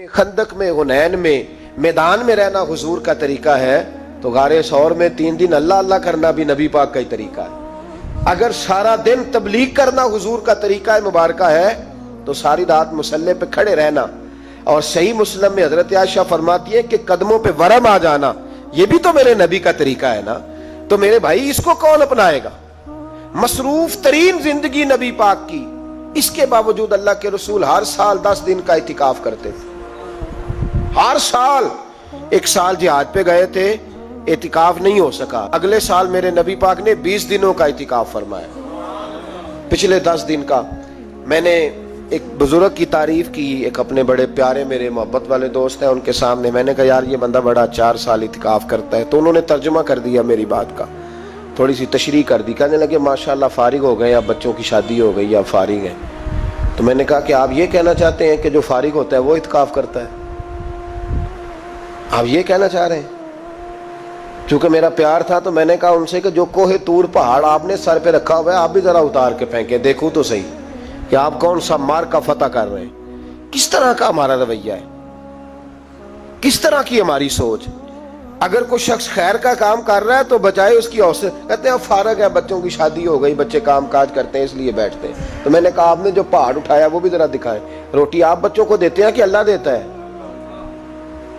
खंदक में, हुनैन में, मैदान में रहना हुजूर का तरीका है, तो गारे सौर में 3 दिन अल्लाह अल्लाह करना भी नबी पाक का ही तरीका है। अगर सारा दिन तबलीग करना हुजूर का तरीका मुबारका है, तो सारी रात मुसल्ले पे खड़े रहना। और सही मुस्लिम में हजरत आयशा फरमाती है कि कदमों पे वरम आ जाना, ये भी तो मेरे नबी का तरीका है ना। तो मेरे भाई, इसको कौन अपनाएगा? मसरूफ तरीन जिंदगी नबी पाक की, इसके बावजूद अल्लाह के रसूल हर साल 10 दिन का इतिकाफ करते थे। हर साल। एक साल जिहाद पे गए थे, इतिकाफ नहीं हो सका। अगले साल मेरे नबी पाक ने 20 दिनों का इतिकाफ फरमाया, पिछले 10 दिन का। मैंने एक बुजुर्ग की तारीफ की, एक अपने बड़े प्यारे मेरे मोहब्बत वाले दोस्त हैं, उनके सामने। मैंने कहा यार ये बंदा बड़ा 4 साल इतिकाफ करता है। तो उन्होंने तर्जुमा कर दिया मेरी बात का, थोड़ी सी तशरीह कर दी। कहने लगे माशाल्लाह फारिग हो गए, अब बच्चों की शादी हो गई, अब फारिग हैं। तो मैंने कहा कि आप ये कहना चाहते हैं कि जो फारिग होता है वो इतिकाफ करता है? आप ये कहना चाह रहे हैं? चूंकि मेरा प्यार था तो मैंने कहा उनसे कि जो कोहे तूर पहाड़ आपने सर पे रखा हुआ है, आप भी जरा उतार के फेंके, देखूं तो सही कि आप कौन सा मार का फतह कर रहे हैं। किस तरह का हमारा रवैया है, किस तरह की हमारी सोच। अगर कोई शख्स खैर का काम कर रहा है तो बचाए उसकी हौसले। कहते हैं फारग है, बच्चों की शादी हो गई, बच्चे काम काज करते हैं इसलिए बैठते हैं। तो मैंने कहा आपने जो पहाड़ उठाया वो भी जरा दिखाएं। रोटी आप बच्चों को देते हैं कि अल्लाह देता है?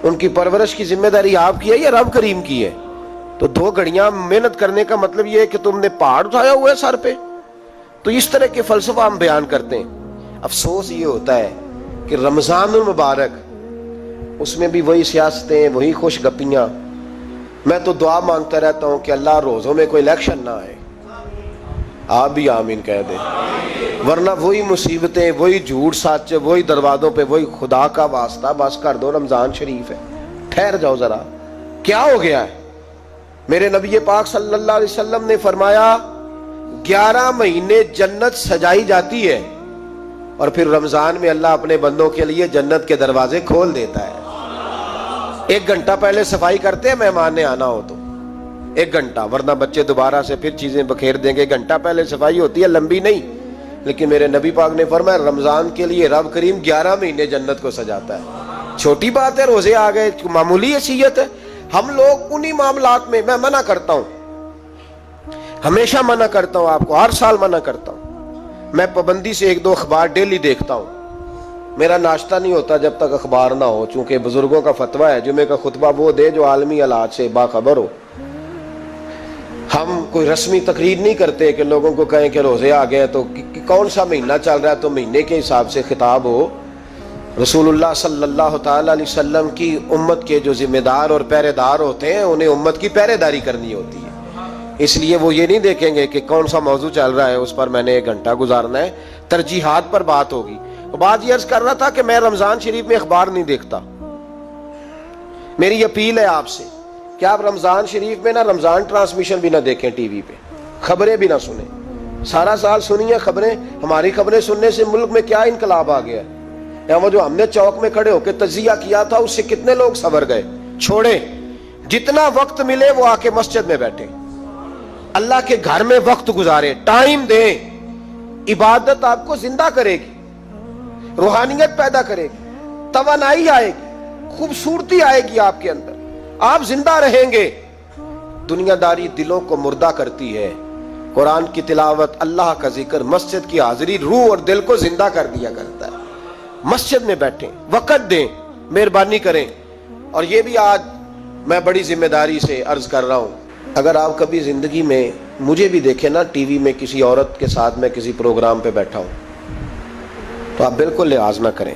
उनकी परवरिश की जिम्मेदारी आपकी है या रब करीम की है? तो 2 घड़ियां मेहनत करने का मतलब ये है कि तुमने पहाड़ उठाया हुआ है सर पे। तो इस तरह के फलसफा हम बयान करते हैं। अफसोस ये होता है कि रमजानुल मुबारक, उसमें भी वही सियासतें, वही खुशगपियां। मैं तो दुआ मांगता रहता हूं कि अल्लाह रोजों में कोई इलेक्शन ना आए। आप भी आमीन कह दें, वरना वही मुसीबतें, वही झूठ सच, वही दरवाजों पे, वही खुदा का वास्ता बस कर दो। रमजान शरीफ है, ठहर जाओ जरा, क्या हो गया है? मेरे नबी पाक सल्लल्लाहु अलैहि वसल्लम ने फरमाया 11 महीने जन्नत सजाई जाती है और फिर रमजान में अल्लाह अपने बंदों के लिए जन्नत के दरवाजे खोल देता है। 1 घंटा पहले सफाई करते हैं मेहमान ने आना हो तो, 1 घंटा, वरना बच्चे दोबारा से फिर चीजें बखेर देंगे। 1 घंटा पहले सफाई होती है, लंबी नहीं। लेकिन मेरे नबी पाक ने फरमाया रमजान के लिए रब करीम 11 महीने जन्नत को सजाता है। छोटी बात है, रोजे आ गए, मामूली हैसियत है। हम लोग उन्हीं मामलात में, मैं मना करता हूं, हमेशा मना करता हूं, आपको हर साल मना करता हूं। मैं पाबंदी से 1-2 अखबार डेली देखता हूं। मेरा नाश्ता नहीं होता जब तक अखबार ना हो, चूंकि बुजुर्गों का फतवा है जुमे का खुतबा वो दे जो आलमी हालात से बाखबर हो। हम कोई रस्मी तकरीर नहीं करते कि लोगों को कहें कि रोजे आ गए तो कौन सा महीना चल रहा है तो महीने के हिसाब से खिताब हो। रसूलुल्लाह सल्लल्लाहु ताला अलैहि वसल्लम की उम्मत के जो जिम्मेदार और पहरेदार होते हैं, उन्हें उम्मत की पहरेदारी करनी होती है। इसलिए वो ये नहीं देखेंगे कि कौन सा मौजू चल रहा है, उस पर मैंने 1 घंटा गुजारना है। तरजीहात पर बात होगी। तो बात ये अर्ज कर रहा था कि मैं रमजान शरीफ में अखबार नहीं देखता। मेरी अपील है आपसे कि आप रमजान शरीफ में ना रमजान ट्रांसमिशन भी ना देखें, टीवी पे खबरें भी ना सुने। सारा साल सुनिए खबरें। हमारी खबरें सुनने से मुल्क में क्या इनकलाब आ गया है। या वो जो हमने चौक में खड़े होकर तजिया किया था, उससे कितने लोग सवर गए। छोड़े, जितना वक्त मिले वो आके मस्जिद में बैठे, अल्लाह के घर में वक्त गुजारे, टाइम दें। इबादत आपको जिंदा करेगी, रूहानियत पैदा करेगी, तवानाई आएगी, खूबसूरती आएगी आपके अंदर, आप जिंदा रहेंगे। दुनियादारी दिलों को मुर्दा करती है। कुरान की तिलावत, अल्लाह का जिक्र, मस्जिद की हाजिरी रूह और दिल को जिंदा कर दिया करता है। मस्जिद में बैठें, वक़्त दें, मेहरबानी करें। और ये भी आज मैं बड़ी जिम्मेदारी से अर्ज कर रहा हूं, अगर आप कभी जिंदगी में मुझे भी देखें ना टीवी में किसी औरत के साथ मैं किसी प्रोग्राम पे बैठा हूं, तो आप बिल्कुल लिहाज ना करें,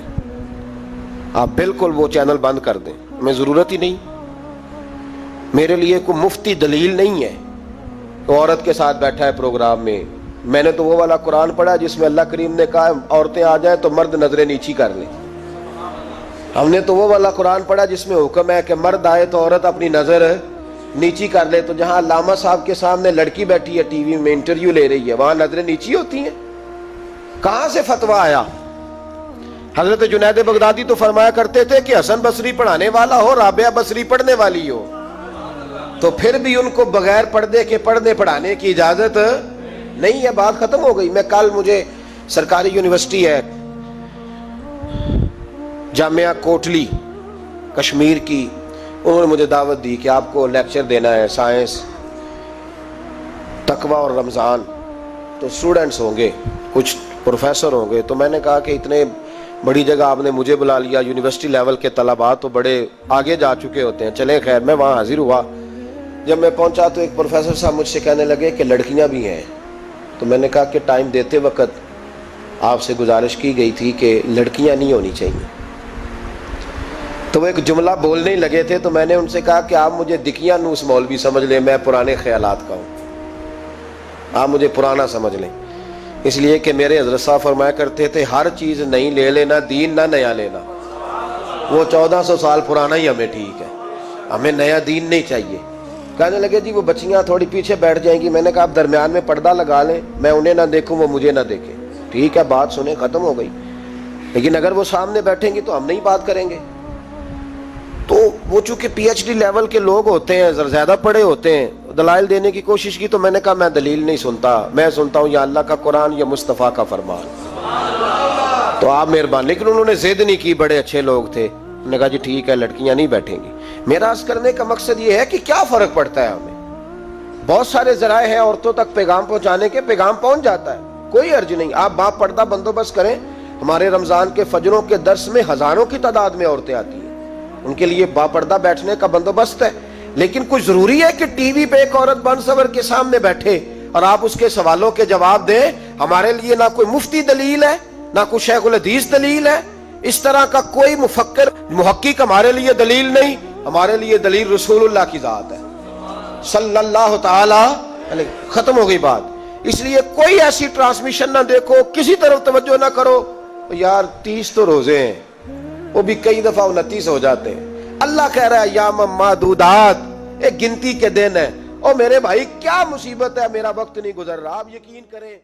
आप बिल्कुल वो चैनल बंद कर दें। हमें जरूरत ही नहीं। मेरे लिए कोई मुफ्ती दलील नहीं है तो औरत के साथ बैठा है प्रोग्राम में। मैंने तो वो वाला कुरान पढ़ा जिसमें अल्लाह करीम ने कहा औरतें आ जाए तो मर्द नजरें नीची कर लें। हमने तो वो वाला कुरान पढ़ा जिसमें हुक्म है कि मर्द आए तो औरत अपनी नजर नीची कर ले। तो जहां अल्लामा साहब के सामने लड़की बैठी है, टीवी में इंटरव्यू ले रही है, वहां नजरें नीची होती हैं? कहां से फतवा आया? हजरत जुनैद बगदादी तो फरमाया करते थे कि हसन बसरी पढ़ाने वाला हो, राबिया बसरी पढ़ने वाली हो, तो फिर भी उनको बगैर पर्दे के पढ़ने पढ़ाने की इजाजत नहीं है। बात खत्म हो गई। मैं कल, मुझे सरकारी यूनिवर्सिटी है जामिया कोटली कश्मीर की, उन्होंने मुझे दावत दी कि आपको लेक्चर देना है साइंस, तकवा और रमज़ान। तो स्टूडेंट्स होंगे, कुछ प्रोफेसर होंगे। तो मैंने कहा कि इतने बड़ी जगह आपने मुझे बुला लिया, यूनिवर्सिटी लेवल के तलबा तो बड़े आगे जा चुके होते हैं। चले खैर, मैं वहाँ हाजिर हुआ। जब मैं पहुँचा तो एक प्रोफेसर साहब मुझसे कहने लगे कि लड़कियाँ भी हैं। तो मैंने कहा कि टाइम देते वक्त आपसे गुजारिश की गई थी कि लड़कियाँ नहीं होनी चाहिए। तो वो एक जुमला बोलने ही लगे थे, तो मैंने उनसे कहा कि आप मुझे दिकिया नूस मौलवी समझ लें, मैं पुराने ख्यालात का हूँ, आप मुझे पुराना समझ लें। इसलिए कि मेरे हज़रत साहब फरमाया करते थे, हर चीज़ नहीं ले लेना, दीन ना नया लेना। वो 1400 साल पुराना ही हमें ठीक है, हमें नया दीन नहीं चाहिए। कहने लगे जी वो बच्चियाँ थोड़ी पीछे बैठ जाएंगी। मैंने कहा आप दरमियान में पर्दा लगा लें, मैं उन्हें ना देखूँ वो मुझे ना देखें। ठीक है, बात सुने, ख़त्म हो गई। लेकिन अगर वो सामने बैठेंगी तो हम नहीं बात करेंगे। तो वो चूँकि PhD लेवल के लोग होते हैं, ज़्यादा पढ़े होते हैं, दलाइल देने की कोशिश की। तो मैंने कहा मैं दलील नहीं सुनता, मैं सुनता हूँ या अल्लाह का कुरान या मुस्तफ़ा का फरमान। तो आप मेहरबान। लेकिन उन्होंने जिद नहीं की, बड़े अच्छे लोग थे। उन्होंने कहा जी ठीक है, लड़कियां नहीं बैठेंगी। मेरा अर्ज करने का मकसद ये है कि क्या फर्क पड़ता है हमें। बहुत सारे जराए हैं औरतों तक पैगाम पहुंचाने के, पैगाम पहुंच जाता है, कोई अर्ज नहीं। आप बाप पर्दा बंदोबस्त करें। हमारे रमजान के फजरों के दर्स में हजारों की तादाद में औरतें आती हैं, उनके लिए बापर्दा बैठने का बंदोबस्त है। लेकिन कुछ जरूरी है कि टीवी पे एक औरत बन सवर के सामने बैठे और आप उसके सवालों के जवाब दें। हमारे लिए ना कोई मुफ्ती दलील है, ना कोई शेखुल हदीस दलील है। इस तरह का कोई मुफक्किर मुहक्किक हमारे लिए दलील नहीं। हमारे लिए दलील रसूलुल्लाह की जात है सल्लल्लाहु ताला अलैहि। खत्म हो गई बात। इसलिए कोई ऐसी ट्रांसमिशन ना देखो, किसी तरफ तवज्जो ना करो। यार 30 तो रोजे हैं, वो भी कई दफा 29 हो जाते हैं। अल्लाह कह रहा है याम मादूदात, एक गिनती के दिन है। और मेरे भाई क्या मुसीबत है, मेरा वक्त नहीं गुजर रहा, आप यकीन करें।